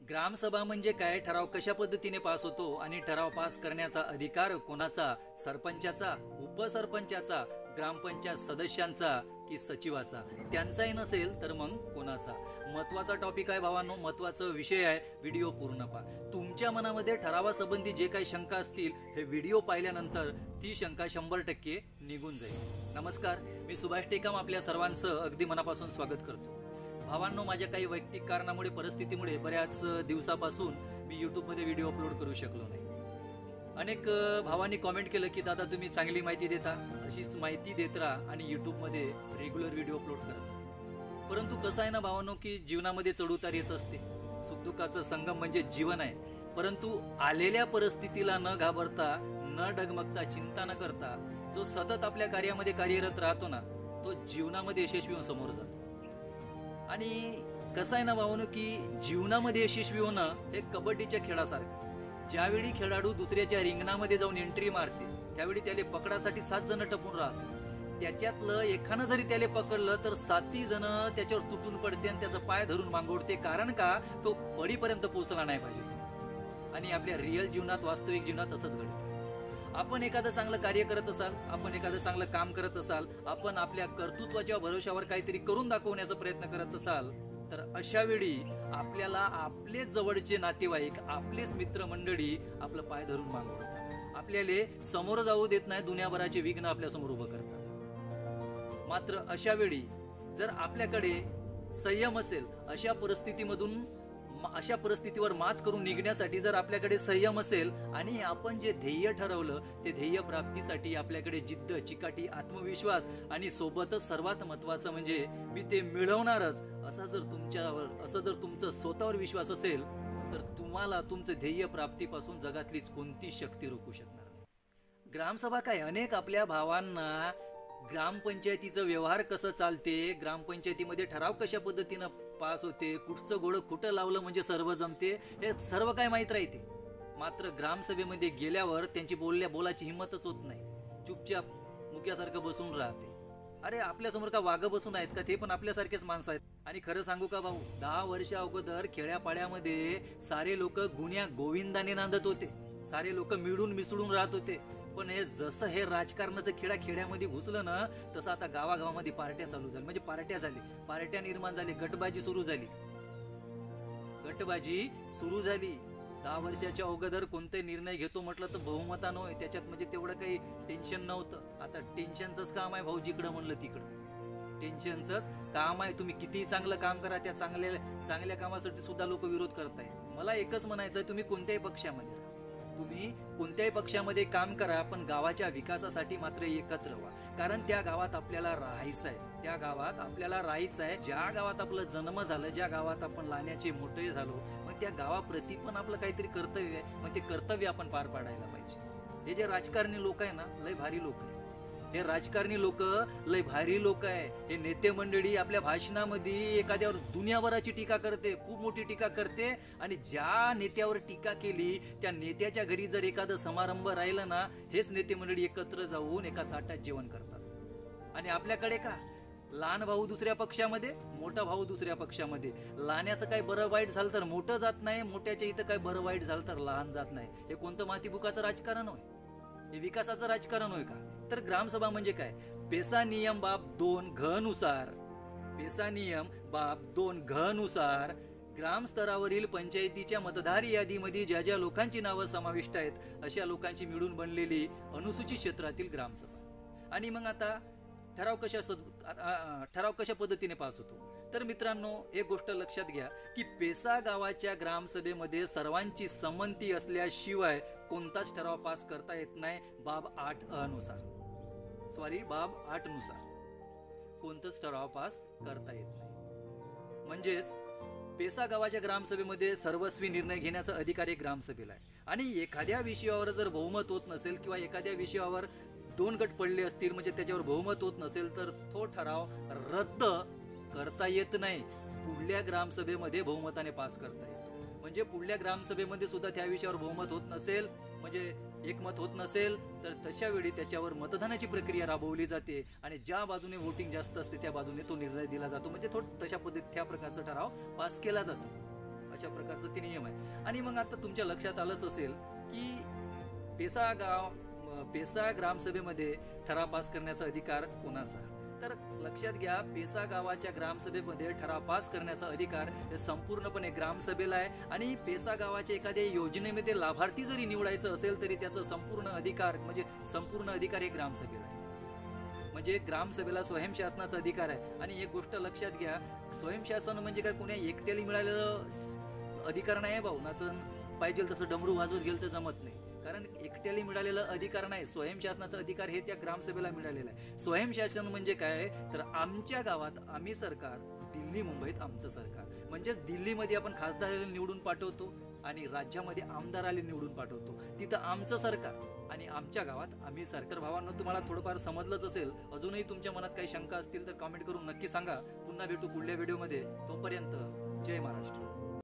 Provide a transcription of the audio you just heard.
ग्रामसभा म्हणजे काय, ठराव कशा पद्धतीने पास होतो आणि ठराव पास करण्याचा अधिकार कोणाचा, सरपंचाचा, उपसरपंचाचा, ग्रामपंचायत सदस्यांचा की सचिवाचा, त्यांचाही नसेल तर मग कोणाचा. महत्वाचा टॉपिक आहे भावांनो, महत्वाचा विषय आहे, व्हिडिओ पूर्ण पहा. तुमच्या मनामध्ये ठरावासंबंधी जे काही शंका असतील हे व्हिडिओ पाहिल्यानंतर ती शंका 100% निघून जाईल. नमस्कार, मी सुभाष टेकाम आपल्या सर्वांचं अगदी मनापासून स्वागत करतो. भावांनो, माझ्या काही वैयक्तिक कारणामुळे, परिस्थितीमुळे बऱ्याच दिवसापासून मी यूट्यूबमध्ये व्हिडिओ अपलोड करू शकलो नाही. अनेक भावांनी कॉमेंट केलं की दादा तुम्ही चांगली माहिती देता, अशीच माहिती देत राहा आणि यूट्यूबमध्ये रेग्युलर व्हिडिओ अपलोड करत. परंतु कसं आहे ना भावांनो, की जीवनामध्ये चढउतार येत असते. सुखदुःखाचं संगम म्हणजे जीवन आहे. परंतु आलेल्या परिस्थितीला न घाबरता, न डगमगता, चिंता न करता जो सतत आपल्या कार्यामध्ये कार्यरत राहतो ना, तो जीवनामध्ये यशस्वी होऊन समोर जातो. आणि कसं आहे ना भावांनो, की जीवनामध्ये यशस्वी होणं हे कबड्डीच्या खेळासारखं. ज्यावेळी खेळाडू दुसऱ्याच्या रिंगणामध्ये जाऊन एंट्री मारते त्यावेळी त्याला पकडासाठी 7 जण टपून राहतात. त्याच्यातलं एकानं जरी त्याला पकडलं तर 7 जण त्याच्यावर तुटून पडते आणि त्याचा पाय धरून मागोडते. कारण का, तो पडीपर्यंत पोहोचला नाही पाहिजे. आणि आपल्या रिअल जीवनात, वास्तविक जीवनात असंच घडतं. आपण एखादं चांगलं कार्य करत असाल, आपण एखादं चांगलं काम करत असाल, आपण आपल्या कर्तृत्वाच्या भरोशावर काहीतरी करून दाखवण्याचा प्रयत्न करत असाल, तर अशा वेळी आपल्याला आपलेच जवळचे नातेवाईक, आपलेच मित्रमंडळी आपलं पाय धरून मागवतात. आपल्याला समोर जाऊ देत नाही, दुनियाभराचे विघ्न आपल्या समोर उभं करतात. मात्र अशा वेळी जर आपल्याकडे संयम असेल, अशा परिस्थितीवर मात करून निघण्यासाठी जर आपल्याकडे संयम असेल आणि आपण जे ध्येय ठरवलं ते ध्येय प्राप्तीसाठी आपल्याकडे जिद्द, चिकाटी, आत्मविश्वास आणि सोबतच सर्वात महत्वाचं म्हणजे मी ते मिळवणारच असा जर तुमचं स्वतःवर विश्वास असेल, तर तुम्हाला तुमचं ध्येय प्राप्तीपासून जगातलीच कोणती शक्ती रोखू शकणार नाही. ग्रामसभा काय, अनेक आपल्या भावांना ग्रामपंचायतीचं व्यवहार कसं चालते, ग्रामपंचायतीमध्ये ठराव कशा पद्धतीनं पास होते, कुठचं गोळं कुठं लावलं म्हणजे सर्व जमते, हे सर्व काय माहीत राहते. मात्र ग्रामसभेमध्ये गेल्यावर त्यांची बोलाची हिंमतच होत नाही. चुपचाप मुक्यासारखं बसून राहते. अरे आपल्यासमोर का वाघ बसून आहेत का, ते पण आपल्यासारखेच माणसं आहेत. आणि खरं सांगू का भाऊ, 10 वर्षा अगोदर खेड्यापाड्यामध्ये सारे लोक गुण्या गोविंदाने नांदत होते, सारे लोक मिळून मिसळून राहत होते. पण हे जसं हे राजकारणाचं खेड्यामध्ये घुसलं ना, तसं आता गावागावामध्ये पार्ट्या चालू झाल्या. म्हणजे पार्ट्या निर्माण झाली, गटबाजी सुरू झाली. 10 वर्षाच्या अगोदर कोणते निर्णय घेतो म्हटलं तर बहुमतानं होय, त्याच्यात म्हणजे तेवढं काही टेन्शन नव्हतं. आता टेन्शनचंच काम आहे भाऊ, जिकडं म्हणलं तिकडं टेन्शनचंच काम आहे. तुम्ही कितीही चांगलं काम करा, त्या चांगल्या कामासाठी सुद्धा लोक विरोध करताय. मला एकच म्हणायचं आहे, तुम्ही कोणत्याही पक्षामध्ये काम करा, पण गावाच्या विकासासाठी मात्र एकत्र व्हा. कारण त्या गावात आपल्याला राहायचं आहे. ज्या गावात आपलं जन्म झालं, ज्या गावात आपण लहानाचे मोठे झालो, मग त्या गावाप्रती पण आपलं काहीतरी कर्तव्य आहे. मग ते कर्तव्य आपण पार पाडायला पाहिजे. हे जे राजकारणी लोक आहे ना, लय भारी लोक आहे. हे नेते मंडळी आपल्या भाषणामध्ये एखाद्यावर दुनियाभराची टीका करते, खूप मोठी टीका करते. आणि ज्या नेत्यावर टीका केली त्या नेत्याच्या घरी जर एखादं समारंभ राहिलं ना, हेच नेते मंडळी एकत्र जाऊन एका ताटात जेवण करतात. आणि आपल्याकडे का, लहान भाऊ दुसऱ्या पक्षामध्ये, मोठा भाऊ दुसऱ्या पक्षामध्ये. लहानाचं काय बरं वाईट झालं तर मोठं जात नाही, मोठ्याच्या इथं काय बरं वाईट झालं तर लहान जात नाही. हे कोणतं मातीबुकाचं राजकारण होय? हे विकासाचं राजकारण होय का? तर ग्रामसभा म्हणजे काय, पेसा नियम बाब 2 घ नुसार ग्रामस्तरावरील पंचायतीच्या मतदार यादीमध्ये ज्या ज्या लोकांची नावं समाविष्ट आहेत अशा लोकांची मिळून बनलेली अनुसूचित क्षेत्रातील ग्रामसभा. आणि मग आता ठराव कशा पद्धतीने पास होतो, तर मित्रांनो एक गोष्ट लक्षात घ्या की पेसा गावाच्या ग्रामसभेमध्ये सर्वांची संमती असल्याशिवाय कोणताच ठराव पास करता येत नाही. बाब 8 नुसार कोणताच ठराव पास करता येत नाही. म्हणजेच पेसा गावाच्या ग्रामसभेमध्ये सर्वस्वी निर्णय घेण्याचा अधिकार एक ग्रामसभेला आहे. आणि एखाद्या विषयावर जर बहुमत होत नसेल किंवा एखाद्या विषयावर 2 गट पडले असतील, म्हणजे त्याच्यावर बहुमत होत नसेल, तर तो ठराव रद्द करता येत नाही. पुढल्या ग्रामसभेमध्ये बहुमताने पास करता येतो. म्हणजे पुढल्या ग्रामसभेमध्ये सुद्धा त्या विषयावर बहुमत होत नसेल, म्हणजे एकमत होत नसेल, तर तशा वेळी त्याच्यावर मतदानाची प्रक्रिया राबवली जाते आणि ज्या बाजूने वोटिंग जास्त असते त्या बाजूने तो निर्णय दिला जातो. म्हणजे त्या प्रकारचा ठराव पास केला जातो. अशा प्रकारचा ते नियम आहे. आणि मग आता तुमच्या लक्षात आलंच असेल की पेसा ग्रामसभेमध्ये ठराव पास करण्याचा अधिकार कोणाचा. तर लक्षात घ्या, पेसा गावाच्या ग्रामसभेमध्ये ठराव पास करण्याचा अधिकार हे संपूर्णपणे ग्रामसभेला आहे. आणि पेसा गावाच्या एखाद्या योजनेमध्ये लाभार्थी जरी निवडायचं असेल तरी त्याचं संपूर्ण अधिकार हे ग्रामसभेला आहे. म्हणजे ग्रामसभेला स्वयंशासनाचा अधिकार आहे. आणि एक गोष्ट लक्षात घ्या, स्वयंशासन म्हणजे काय कोण्या एकट्याला मिळालेलं अधिकार नाही भाऊ. ना तर पाहिजे तसं डमरू वाजवत गेलं तर जमत नाही. कारण एकट्याला मिळालेला अधिकार नाही, स्वयंशासनाचा अधिकार हे त्या ग्रामसभेला मिळालेला आहे. स्वयंशासन म्हणजे काय, तर आमच्या गावात आम्ही सरकार, दिल्ली मुंबईत आमचं सरकार. म्हणजेच दिल्लीमध्ये आपण खासदाराला निवडून पाठवतो आणि राज्यामध्ये आमदाराला निवडून पाठवतो. तिथं आमचं सरकार आणि आमच्या गावात आम्ही सरकार. भावांनो, तुम्हाला थोडंफार समजलंच असेल. अजूनही तुमच्या मनात काही शंका असतील तर कमेंट करून नक्की सांगा. पुन्हा भेटू पुढल्या व्हिडिओमध्ये. तोपर्यंत जय महाराष्ट्र.